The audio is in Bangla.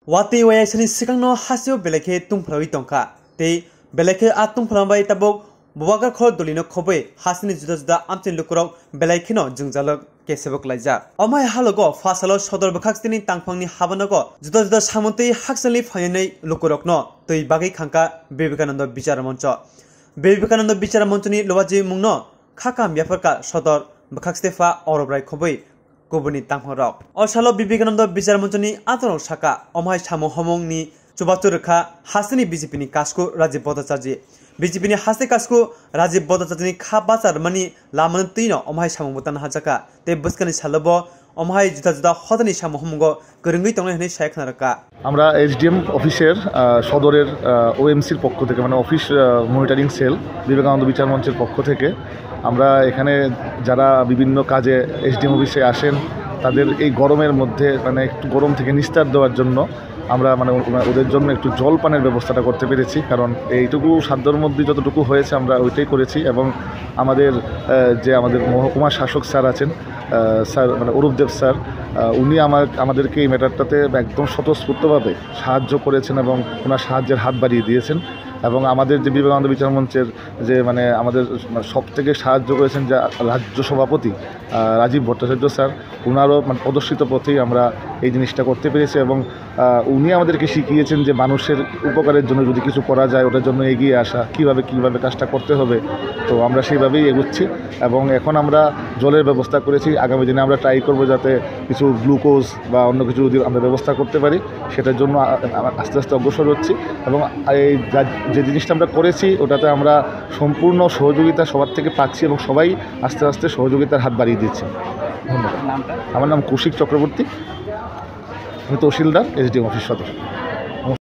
Wati wayasani sikangno hasio beleke tungphlawi tongka tei beleke a tungphlangbai tabok buwagar khol dolino khobai hasini juda juda amtin lukurok belaikino jungjalok kesebok laija omai halogo fasalo sodor bokhaksini tangphangni habanogo juda juda samontai haksali phainai lukurokno tei Bakgwi Khankha Vivekananda bichar monchoni lowaji mungno khaka miafarka sodor bokhakstefa orobrai khobai Gubuni tangphongrok osalo Vivekananda bichar monchoni atorok saka omai samo homongni chubaturkha hasini BJP ni kasko Rajiv Bhattacharya BJP ni haste kasko Rajiv Bhattacharya ni kha bachar mani lamon tino omai samo butan hajaka te buskani salobo omai juda juda hodani samo homongo gorungui tongnai hne saykhnaraka আমরা এসডিএম অফিসের সদরের ওএমসির পক্ষ থেকে মানে অফিস মনিটরিং সেল বিবেকানন্দ বিচার মঞ্চের পক্ষ থেকে আমরা এখানে যারা বিভিন্ন কাজে এসডিএম অফিসে আসেন তাদের এই গরমের মধ্যে মানে একটু গরম থেকে নিস্তার দেওয়ার জন্য আমরা মানে ওদের জন্য একটু জল পানের ব্যবস্থাটা করতে পেরেছি কারণ এইটুকু সাধ্যের মধ্যে যতটুকু হয়েছে আমরা ওইটাই করেছি এবং আমাদের যে আমাদের মহকুমা শাসক স্যার আছেন স্যার মানে অরূপদেব স্যার উনি আমাদেরকে এই ম্যাটারটাতে একদম স্বতঃস্ফূর্তভাবে সাহায্য করেছেন এবং ওনার সাহায্যের হাত বাড়িয়ে দিয়েছেন এবং আমাদের যে বিবেকানন্দ বিচার মঞ্চের যে মানে আমাদের সব থেকে সাহায্য করেছেন যে রাজ্য সভাপতি রাজীব ভট্টাচার্য স্যার ওনারও মানে প্রদর্শিত পথেই আমরা এই জিনিসটা করতে পেরেছি এবং উনি আমাদেরকে শিখিয়েছেন যে মানুষের উপকারের জন্য যদি কিছু করা যায় ওটার জন্য এগিয়ে আসা কীভাবে কাজটা করতে হবে তো আমরা সেইভাবেই এগোচ্ছি এবং এখন আমরা জলের ব্যবস্থা করেছি আগামী দিনে আমরা ট্রাই করব যাতে কিছু গ্লুকোজ বা অন্য কিছু যদি আমরা ব্যবস্থা করতে পারি সেটার জন্য আস্তে আস্তে অগ্রসর হচ্ছি এবং এই যে জিনিসটা আমরা করেছি ওটাতে আমরা সম্পূর্ণ সহযোগিতা সবার থেকে পাচ্ছি এবং সবাই আস্তে আস্তে সহযোগিতার হাত বাড়িয়ে দিচ্ছি ধন্যবাদ আমার নাম কৌশিক চক্রবর্তী আমি তহসিলদার এসডিএম অফিস সদর